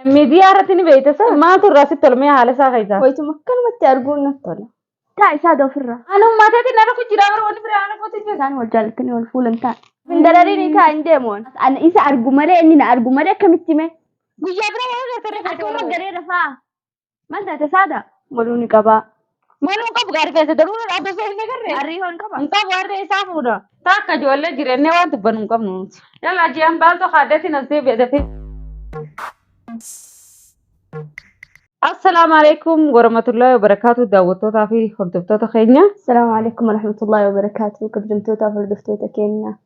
مديارتني بيتسا ما تراسي تلمي على ساقيتا ويتو مكان ما تأرجون نطلع تاي سادة فرة أنا ما تاتي نرى كجرا وروني برا كنت جالس كان وجالتني والفول انت من دراريني تا انديمون أنا إيسا أرجو مرة إني أرجو مرة كم تيمه جابرا ولا ترى أتوما غريرة فا ما أنت تسادة ملوني كبا ما نوقف غير كذا ضروري لا بس إحنا كره أريهون كبا انت وارد إسافونا تاك جوالة جيرانه وانت بنو كم نوت يلا جيان بالتو خادتي نصيب يدفي السلام عليكم ورحمة الله وبركاته دعوتو في خردفتو خيرنا السلام عليكم ورحمة الله وبركاته قدمتو تافر دفتو تكينا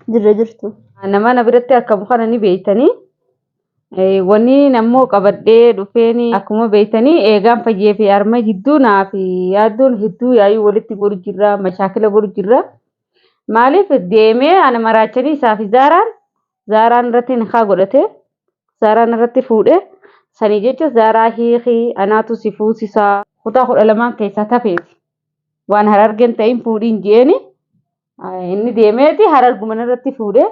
جرجرتو أنا ما نبرتي أكمل خانني بيتني wani nammoo qabadhee dhufeeni akkuma beeytanii eegaan fayyee fi arma jidduu naa fi yaaddoon hedduu yaayuu walitti godhu jirra mashaakila godhu jirra maaliif deemee ana maraachanii isaa fi zaaraan irratti niqaa godhate zaaraan irratti fuudhe sanii jecha zaaraa hiikii anaatu si fuusisaa kutaa 12 keessaa tafeeti waan harargeen ta'in fuudhiin jeeni inni deemeeti hararguman irratti fuudhe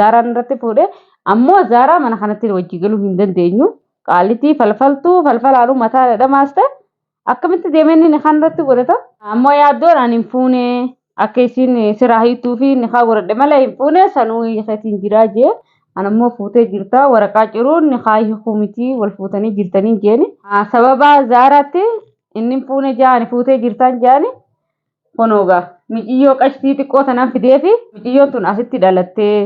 zaaraan irratti fuudhe ammoo zaaraa mana kanatti wajji galuu hin dandeenyu qaalitii falfalaanu mataa dhamaasta akkamitti deemeen ni kan irratti godhata ammoo yaaddoon ani hin fuune akka isin siraa hiituu fi ni kaa godhadhe malee hin fuune sanuu hiikatiin jiraa jee anammoo fuutee jirta waraqaa ciruun ni kaa hiikuu miti wal fuutanii jirtanii jeeni sababa zaaraatti inni fuune jaani fuutee jirtaan jaani konoogaa mijiyyoo qashtii xiqqoo tanaan fidee fi mijiyyoon tun asitti dhalattee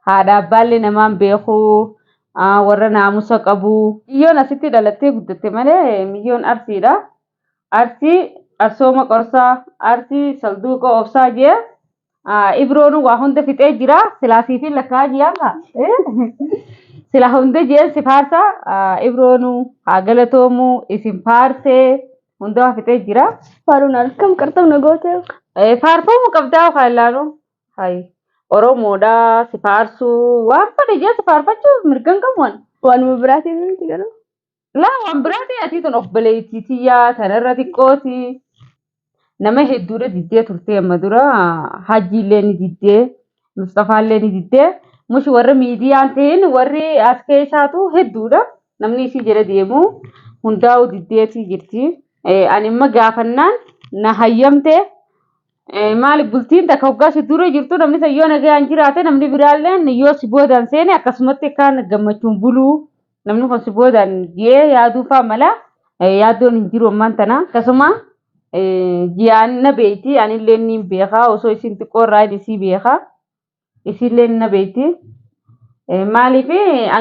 haadha abbaallee namaan beeku warra naamusa qabu miyyoon asitti dhalattee guddatte malee miyyoon arsiidha arsii arsooma qorsaa arsii salduuqa obsaa jee ibroonu waa hunda fixee jira silaasii fi lakkaa jiyaanga sila hunda jeen si faarsa ibroonu haa galatoomu isin faarsee hunda waa fixee jira faaruun halkam qarxam nagoote faarfamuu qabdaa faallaanu hayi Oromoodha si faarsuu waan fedhe jee si faarfachuuf mirgan qabuun waanuma biraatii miti garuu laa waan biraatii ati tun of baleetitiyyaa tanarra xiqqooti nama hedduudha diddee turtee amma dura hajjiillee ni diddee mustafaallee ni diddee mushi warra miidiyaan ta'in warri as keessaatu hedduudha namni isii jala deemu hundaa'u diddeetii jirti ani imma gaafannaan na hayyamtee maaliif bultiin takka hoggaasi dura jirtu namni sayyoo nagayaan jiraate namni biraalleen yoo si boodaan seene akkasumatti kaan gammachuun buluu namni kun si boodaan jee yaaduufaa mala yaaddoon hin jiru ammaan tana akkasuma jiyaan na beeyti anillee ni beekaa osoo isin xiqqoorraa isii beekaa isillee na beeyti maaliif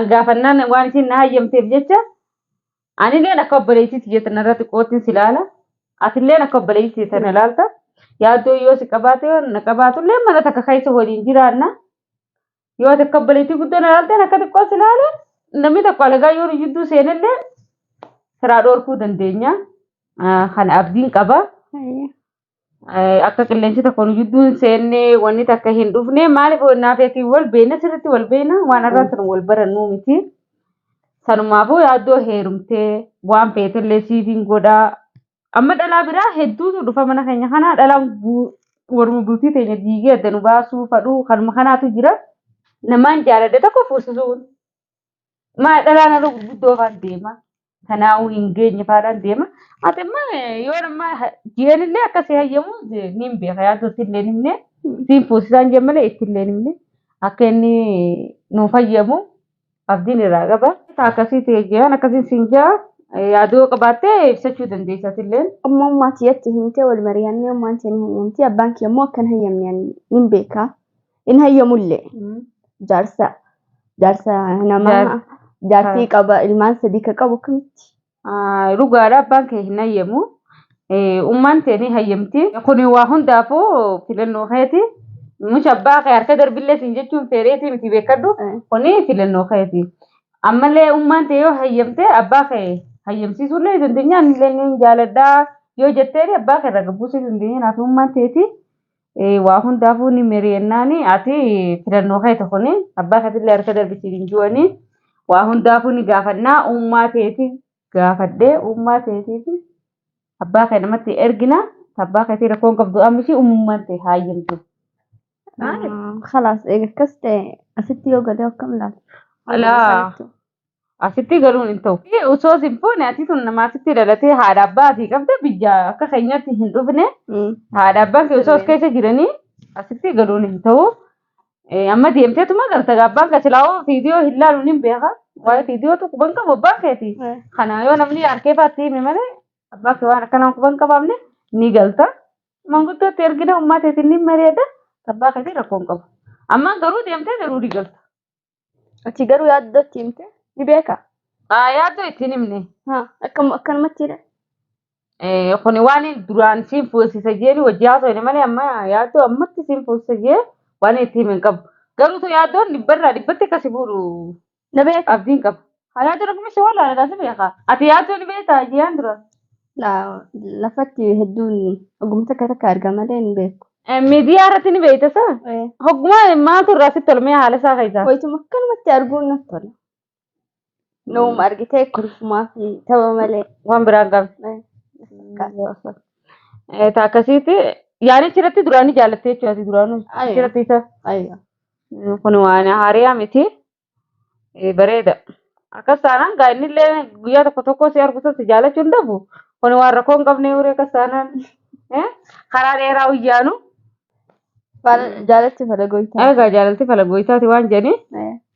angaafannaan waan isin na hayyamteef jecha anilleen akka obboleessitti jettan irratti xiqqootiin si laala atilleen akka obboleessitti tan ilaalta yaadoo yoo si qabaate na qabaatullee mana takka keessa waliin jiraanna yoo takka obboleettii guddoo na ilaalteen akka xiqqoo si laale namni tokko alagaa yoo jidduu seenillee siraa dhoorkuu dandeenya kan abdiin qaba akka qilleensi tokko nu jidduu seennee wanni takka hin dhufne maaliif naafeetiin wal beena sirriitti wal beena waan irratti wal barannuu miti sanumaafuu yaadoo heerumtee waan feetillee siifiin godhaa amma dhalaa biraa hedduutu dhufa mana keenya kana dhalaan warma bultii teenya diigee adda nu baasuu fadhuu kanuma kanaatu jira namaan jaaladhe tokko fuusisuun maa dhalaan irra gurguddoo faan deema kanaa'uu hin geenye faadhaan deema ati amma yoo nama jeenillee akkasii hayyamu ni beeka yaadootti illee himne siin fuusisaan jemmalee itti illee himne akka inni nu fayyamu abdiin irraa qaba akkasii ta'e jeen akkasiin siin jaa yaadoo qabaattee ibsachuu dandeessatilleen amma maatiyatti himtee wal mari'annee maantiin hayyamtee abbaan kee immoo akkan hayyamne nin beekaa in hayyamullee jaarsa nama jaartii qaba ilmaan sadii ka qabu kamitti dhugaadha abbaan kee hin hayyamu ummaan ta'e ni hayyamti kun waa hundaafuu filannoo keeti mush abbaa kee harka darbillee siin jechuun feereetii miti beekadhu kuni filannoo keeti ammallee ummaan ta'e yoo hayyamte abbaa kee hayyamsiisuullee dandeenyaan illee ni jaaladhaa yoo jettee abbaa kee irra gabbuusuu dandeenya naaf ummaan ta'eeti waa hundaafuu ni miriyennaani ati filannoo kee tokkoni abbaa keetillee harka darbisiin ju'ani waa hundaafuu ni gaafannaa ummaa ta'eeti gaafadhee ummaa ta'eetiifi abbaa kee namatti ergina abbaa keetii rakkoon qabdu ammishi umummaan ta'e hayyamtu. خلاص إيه كست أستي يوجا ده كم لا لا asitti galuun hin ta'u. Osoo simfuun ati tun namaatitti dhalatee haadha abbaatii qabda biyya akka keenyatti hin dhufne haadha abbaan kee osoo as keessa jiranii asitti galuun hin ta'u. Amma deemteetuma galta abbaan kee silaa viidiyoo hin laaluun hin beeka. Waa'ee viidiyoo tokko ban qabu abbaan keeti. Kana yoo namni harkee faatti hime malee abbaan kee waan akkanaa kuban qabaamne ni galta. Manguddootti ergina uummateetiin ni mareeda abbaa keetii rakkoo hin qabu. Amma garuu deemtee garuu ni galta. Achi garuu yaaddootti himte ni beeka. Yaaddoo ittiin himne. Akkanumattiidha. Kuni waan duraan siin fuusisa jeeni wajji haasoo malee amma yaaddoo ammatti siin fuusisa jee waan itti hime hin qabu. Garuutu yaaddoon dhibbarraa dhibbatti akkasi fuudhu. Na beeka. Abdiin qaba. Yaaddoo akkuma ishee walaa dhagaa si beeka. Ati yaaddoo ni beektaa jiyaan dura. Lafatti hedduun ogummaa takka takka arga malee hin beeku. Miidiyaa irratti ni beekta saa? Hogguma maaltu irraa sitti tolmee haala isaa keessaa? Wayituma akkanumatti arguun natti tola. Nooma argitee kurfumaa fi tapha malee. Waan biraan qabdi. Akkasitti yaanichi irratti duraanii jaalattee jechuudha duraanuu. Achirratti isa. Kun waan haariyaa miti. Bareeda. Akkas taanaan gaa innillee guyyaa tokko tokko si arguutti jaalachuu hin dhabu. Kun waan rakkoo hin qabne uree akkas taanaan karaa dheeraa uyyaanu. Jaalatti falagoytaa. Egaa jaalatti falagoytaati waan jedhani.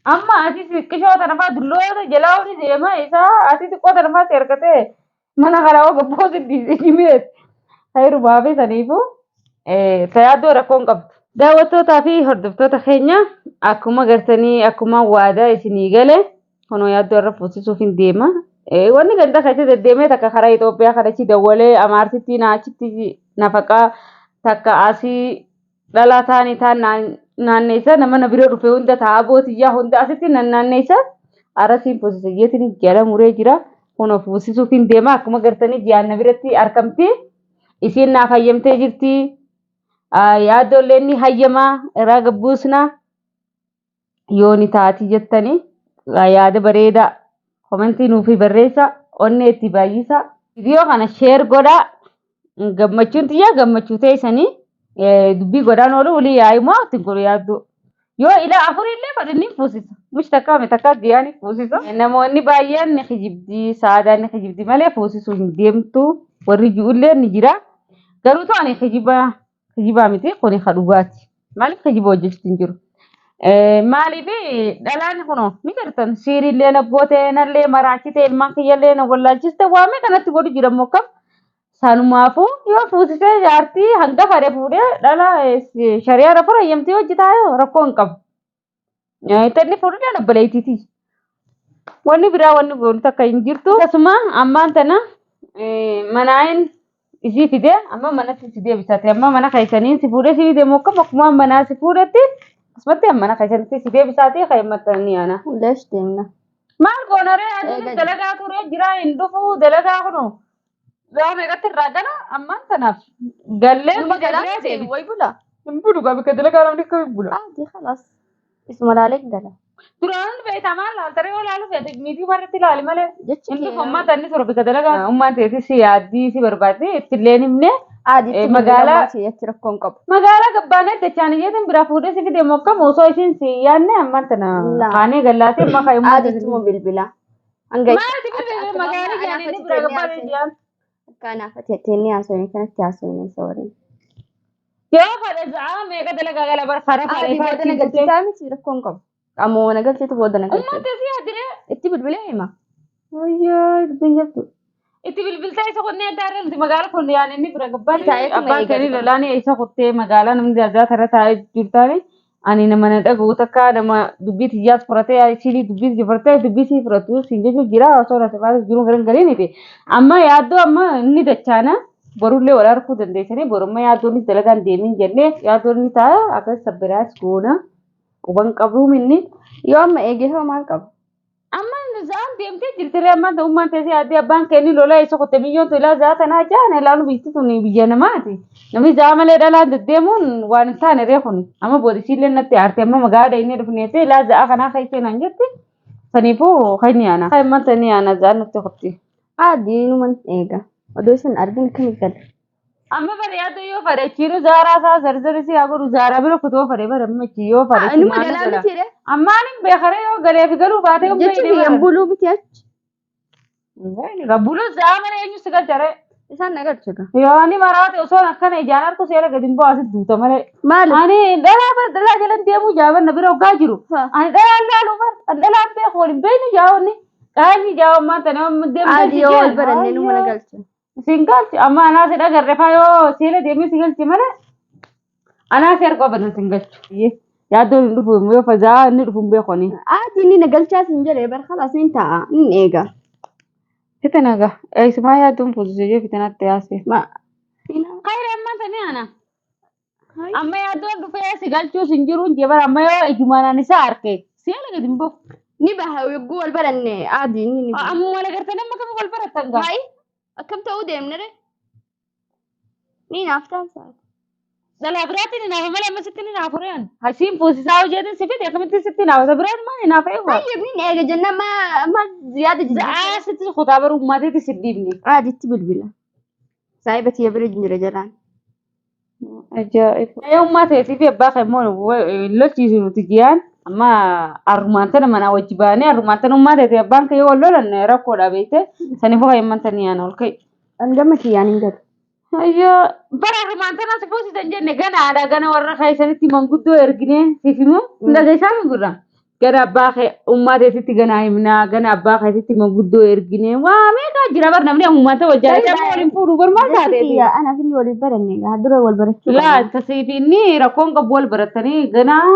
Amma ati xiqqishoota nafaa dulloota jalaa olii deema isaa ati xiqqoota nafaa si argatee mana karaa gabboo si mi'eet. Hayrumaa fi saniifuu yaaddoo rakkoo hin qabdu. Daawwattootaa fi hordoftoota keenya akkuma gartanii akkuma waadaa isinii gale kunoo yaaddoo irra fuusisuuf hin deema. Wanni ganda keessa deddeemee takka karaa Itoophiyaa kanachi dawwalee amaartitti naachitti nafaqaa takka asii dhalaa taanii taan naanneessa nama na bira dhufe hunda taa'aa bootiyyaa hunda asitti naanneessa arasiin fuusisa jeetiin jala muree jira. Kunoo fuusisuuf hin deema akkuma gartanii jiyaan na biratti argamti. Isiin naaf hayyamtee jirti. Yaaddoolleen ni hayyamaa irraa gabbuusna. Yoo ni taati jettanii yaada bareedaa komentii nuufi barreessa onnee itti baay'isa. Viidiyoo kana sheer godhaa. Gammachuun xiyyaa gammachuu teessanii dubbii godhaan oolu walii yaa'imoo ittiin godhu yaaddoo. Yoo ilaa afurillee fadhinni fuusisa. Mish takkaa mi takkaa guyyaa ni fuusisa. Namoonni baay'een ni kijibdii saadaan ni kijibdii malee fuusisuu hin deemtu. Warri ijoollee ni jira. Garuu ta'anii kijibaa miti kuni kadhugaati. Maaliif kijiba hojjechuutu hin jiru? Maaliif dhalaan kunoo ni gartan siiriillee naggootee nallee maraachitee ilmaan kiyyallee na wallaalchiste waamee kanatti godhu jira mokkam. Sanumaafuu yoo fuusisee jaartii hanga fadhe fuudhee dhala shariyaa rafu rayyamtee hojjetaa yoo rakkoo hin qabu. Tanni fuudhee dhabbaleetiiti. Wanni biraa wanni goonu takka hin jirtu. Akkasuma ammaan tana manaayin isii fidee amma manatti si deebisate amma mana keessanii si fuudhee si fidee mokkam akkuma manaa si fuudhetti asumatti mana keessatti si deebisatee kayyamatanii yaana. Leesh deemna. Maal goonaree aduu dalagaa turee jira hin dhufu dalagaa kunoo. Gaafa meeqatti irraa gala ammaan tanaaf gallee Galaa deebi way bula. hin bulu gaafa akka dalagaa namni akka hin bula. Di khalas. Isuma laalee gala. Duraan beektaa maal laaltaree yoo laalu feete miitii marratti ilaali malee. Jechi Inni ummaa tanni sora bika dalagaa ummaan teessi si yaaddii si barbaadde ittillee himne Aadiitti magaalaa achi rakkoo hin qabu. magaalaa gabbaanee dachaan iyyeetiin biraa fuudhee si fide mokkam osoo isiin si yaadne ammaan tana kaanee gallaatee amma kaayummaa Aadiittuma bilbila. Hanga maaliif bilbilee magaalaa jaanii biraa gabbaanee jiyaan. Kanaaf ati atteenni haasawanii kanatti haasawanii sooreen. Yoo fadhe za'aa meeqa dalagaa gala bara fara fara Aadii booda nagalchisaa miti rakkoo hin qabu. Ammoo nagalchitu booda nagalchitu. Ummata si yaadiree. Itti bilbilee hima. Wayyaa dubbiin jirtu. Itti bilbiltaa isa qonnee adda addaa nuti magaalaa kun yaa'an inni bira gabbaan abbaan keenii lolaan isa qottee magaalaa namni jaajaa tarra taa'ee jirtaani ani nama na dhaga'u takka nama dubbii tiyyaas furatee ishii dubbii jifartee dubbii sii furatu siin jechuun jira osoo rasifaas jiru garan gariiniti amma yaaddoo amma inni dachaana borullee wal arguu dandeessanii borummaa yaaddoo inni dalagaan deemin jennee yaaddoo inni ta'a akka sabbiraas goona quban qabuu minni Yoo amma eegeefama maal qabu? amma zaan deemtee jirtiree amma ummaan teessee yaaddee abbaan keenii lolaa isa qotte biyyoon tolaa zaa tanaa jaana ilaalu biitti tuni biyya namaati. Namni zaa malee dhalaan deddeemuun waan hin taane reefuni. Amma boodisiillee natti aarte amma magaalaa inni dhufneete ilaa zaa kanaa keessee naan jetti. Saniifuu kan yaana. Kan manta ni yaana zaa nutti qotti. Aadii numan eega. Odoo isin argin kan gala. amma bareedu yoo fareechiinu zaaraa isaa zarzari si aguru zaaraa bira kutoo faree barammachi yoo fareechi Anuma maal galaa gala miti re. ammaan hin beekare yoo galee fi galuu baatee humna Jechuun hidhee biyyan buluu miti achi. Rabbulu zaamana eenyu si galchare Isaan na galchaka. yoo ani maraate osoo akkana ijaan harku seera gadi hin baasin duuta malee Maali? ani dhalaa bar dhalaa jalan deemuu jaaban na bira hoggaa jiru Ha. ani dhalaan laaluu bar dhalaan beeku waliin beeynu jaawonni qaanyi jaawammaa tana Adii yoo wal barannee nu mana galcha. Singalchi amma anaa si dhagarre faa yoo seela deemee si galchi malee anaa si harka badan singalchu yaaddoon hin dhufu yoo fazaa inni dhufu hin beekoni Adii ni na galchaas hin jedhee bar khalaas hin ta'a. Hin eega. fitana ga eessumaa yaaddoon fuulduree fitanatti yaase Ma. Khayri amma tani ana amma yaaddoon dhufee si galchuu sin jiru jebar amma yoo ejumaanaan isaa harke seela gadi hin beeku Ni baha yogguu wal barannee adii ni. amma wala gartanii amma kam wal barattan gaa Hai. Akkam ta'uu deemne re. Ni naaf taasisaa. dhalaa biraatiin hinaafa malee amma sitti ni naafu re'an hasiin fuusisaa hojjetin si fide akkamitti sitti naafa biraan maa hinaafa eegaa Tayyib ni eega jenna ma ziyaada jijjiirra. Zaa sitti kutaa baruu uummateeti si dhiibne. Adiitti bilbila. Saayiba tiyya bira jira jalaan. Ajaa'iba. Uummateetii fi abbaa kan immoo lolchiisu nuti jiyaan amma arrumaan tana manaa wajji baanee arrumaan tana uummateetii abbaan kan yoo wal lolan rakkoodha beekte saniif hoo himman tanii yaana ol ka'i. Angama kiyyaan hin galu. Ayyoo bara arrumaan tana si fuusisan jenne gana aadaa gana warra kaayisanitti manguddoo erginee siif himu dhageessaa hin gurra. Gara abbaa kee uummateetitti gana himnaa gana abbaa keetitti manguddoo erginee waa meeqaa jira bar namni ammumaan ta'u wajjaalatti amma waliin fuudhuu barmaal taateeti. Kiyya ana fi waliin baranne gaa dura wal barachuu. Laa tasiifinni rakkoon qabu wal baratanii ganaa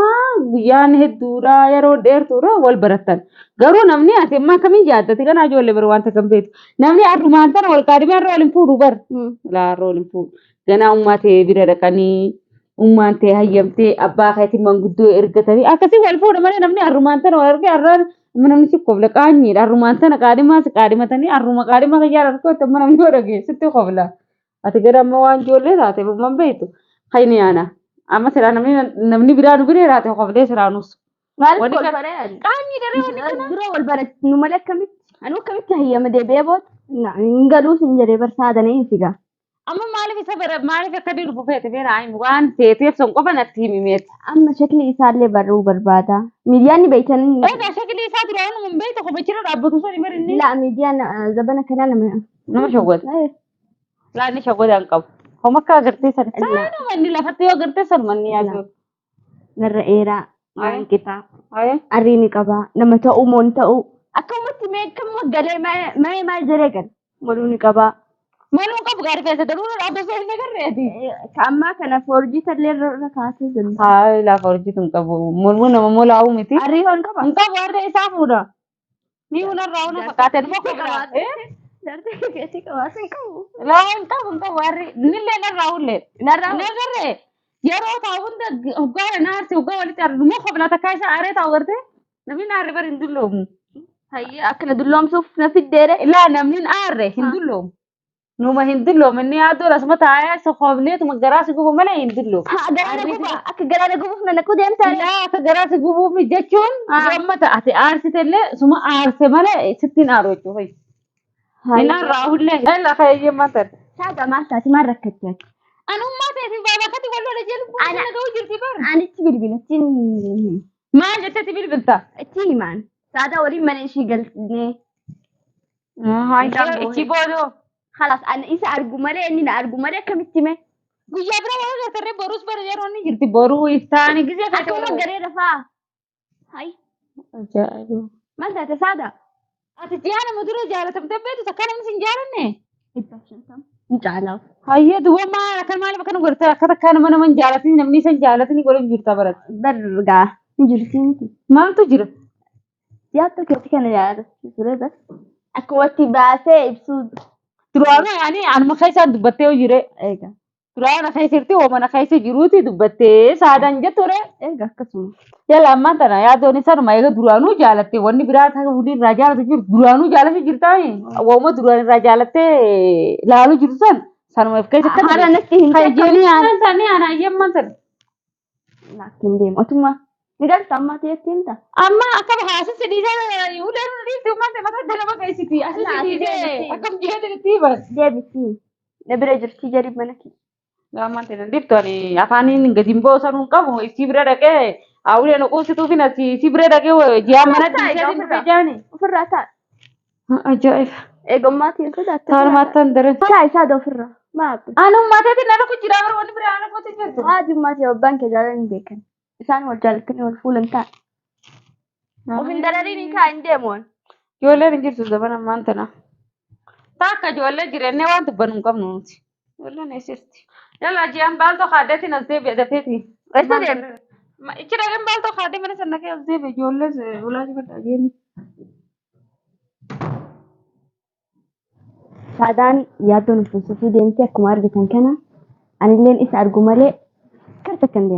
guyyaan hedduudha yeroo dheertuudha wal barattan. Garuu namni ati amma akkamiin jaaddate ganaa ijoollee bar wanta kan beektu. Namni arrumaan tana wal kaadhimee har'a waliin fuudhu bar. Laa har'a waliin fuudhu. Ganaa uummatee bira dhaqanii ummaan ta'e hayyamtee abbaa keetii manguddoo ergatanii akkasii wal fuudha malee namni arrumaan tana wal argee har'aan namni si kofla qaanyiidha arrumaan tana qaadhimaa si qaadhimatanii arruma qaadhimaa kan yaala argatu amma namni yoo dhagee sitti kofla. Ati gara amma waan ijoollee taate man beektu hayni yaana amma siraa namni biraa nu biree taate koflee siraa nus. Maal kolfaree? Qaanyi daree wanni kana. Dura wal barachuu malee akkamitti? Anu akkamitti hayyama deebee booda? Hin galuus hin jedhee barsaadanii hin figaa. Amma maaliif isa bara maaliif akka dhufu feete beera ayi waan teeteef son qofa natti himimeet. Amma shakli isaallee baruu barbaada. Miidiyaan ni beektan. Egaa shakli isaa duraan mun beekta kophachira dhaabbatu sani bari inni. La miidiyaan zabana kanaa nama shawwata. Laa inni shawwata hin qabu. Homa akka agartee sana. Sana manni lafatti yoo agartee sana manni yaadu. Narra eeraa. Hanqitaa. Arriini qabaa. Nama ta'uu moon ta'uu. Akkamatti meeqamma galee maal jedhee gala. Maluu ni qabaa. Maluu qabu gaarii keessa daruu dhaabbasoo hin agarreeti. Ammaa kana foorjii tallee irra kaasee jiru. Haa lafa hojii hin qabu. Mulmuu nama molaa'uu miti. Arrii hoon qaba. Hin qabu harree isaa fuudha. Ni hunarraa huna fakkaate dhuma kobraa. Dartee keetii qabaas hin qabu. Laa hin qabu harree. Nillee narraa hullee. Narraa nagarree. Yeroo taa'u hunda hoggaa naarsi hoggaa walitti argu dhuma kobraa takkaa isaa aaree taa'u gartee. Namni naarri bari hin dulloomu. Hayyee akkana dulloomsuuf na fiddeere. Laa namni aarre hin dulloomu. Numa hin dulloomu inni yaaduu asuma taa'ee isa koofneetuma garaa si gubu malee hin dulloomu. Akka garaa gubuuf na naquu deemtaan. Laa akka garaa si gubuuf jechuun amma taate aarsitellee suma aarse malee sittiin aaru jechuudha. Inni raahullee lafa eeyyammaa ta'e. Saaga maal taati maal rakkachaa? Anummaa ta'eef baabakati wal lola jedhu ana ga'uu jirti bara. Anitti bilbila ittiin. Maal jettetti bilbilta? Ittiin himaan. Saadaa waliin mana ishii galtee. Ichi boodoo. Halas ani isa argu malee inni na argu malee akkamitti mee? Guyyaa bira waan gartarree boruus bara yeroo inni jirti boruu iftaani gisee kan Akkuma garee rafaa. Hai. Ajaa'iba. Maal taate saada? Ati ji'a nama dura jaalatamtee beektu takka namni sin jaalanne? Hin jaalaaf. Hayyee duwwaa maal akka maaliif akka nu gartee akka takkaa nama nama hin jaalatin namni isa hin jaalatin godhan jirta barate. Dargaa hin jirti miti. Maaltu jira? Yaattu keetti kana yaadachiisure bas. Akkumatti baasee ibsuu. Duraana yaani anuma keessaan dubbattee yoo jire. Eega. Duraana keessatti hoomana keessa jiruuti dubbattee saadaan jetture. Eega akkasuma. Jala ammaan tana yaadoon isaanuma eega duraanuu jaalatte wanni biraa ta'uu irraa jaalatu jiru duraanuu jaalatu jirtaani. Wooma duraan irraa jaalattee laaluu jirtu san sanuma of keessa kan. Haala natti hin ta'e. Kajeelii aanan isaanii aanaa eeyyamman sana. Laakiin deemu otuma. Ni galta amma ta'etti himta. Amma akka haasisi dhiisee uleen dhiisee uummata mataa nama keessiti. Asisi dhiisee akkam jeetii bas. Deebisi. Na bira jirti jedhi mana kee. Gaamman ta'e dibtooni afaaniin gadi hin boosan hin qabu si bira dhaqee awulee no quusituu fi nasi si bira dhaqee ji'a mana dhiisee dhufe jaani. Ofirraa ta'a. Ajaa'iba. Eegummaatiin sodaatti. Taalmaattan daran. Taa isaa ofirraa. Maappi. Anummaa ta'e nana kun jira bara wanti biraa ana kooti jirtu. Haa jimmaatee abbaan kee jaalala hin beekan. Isaan wal jaalatanii wal fuulan ta'a. Of hin darariin hin kaa hin deemuun. Ijoolleen hin jirtu zaman ammaan tana. Takka ijoollee jireenyaa waan dubbannu hin qabnu nuti. Ijoolleen eessatti. Yalla ji'aan baaltoo haaddeetiin as deebi'e dafeeti. Eessa deemte? Ichi dhaqeen baaltoo haaddee mana sana kee as deebi'e ijoollee ulaa jibadha jeeni. Saadaan yaaddoon uffisuufii deemtee akkuma argitan kana anilleen isa argu malee kar takka hin deemu.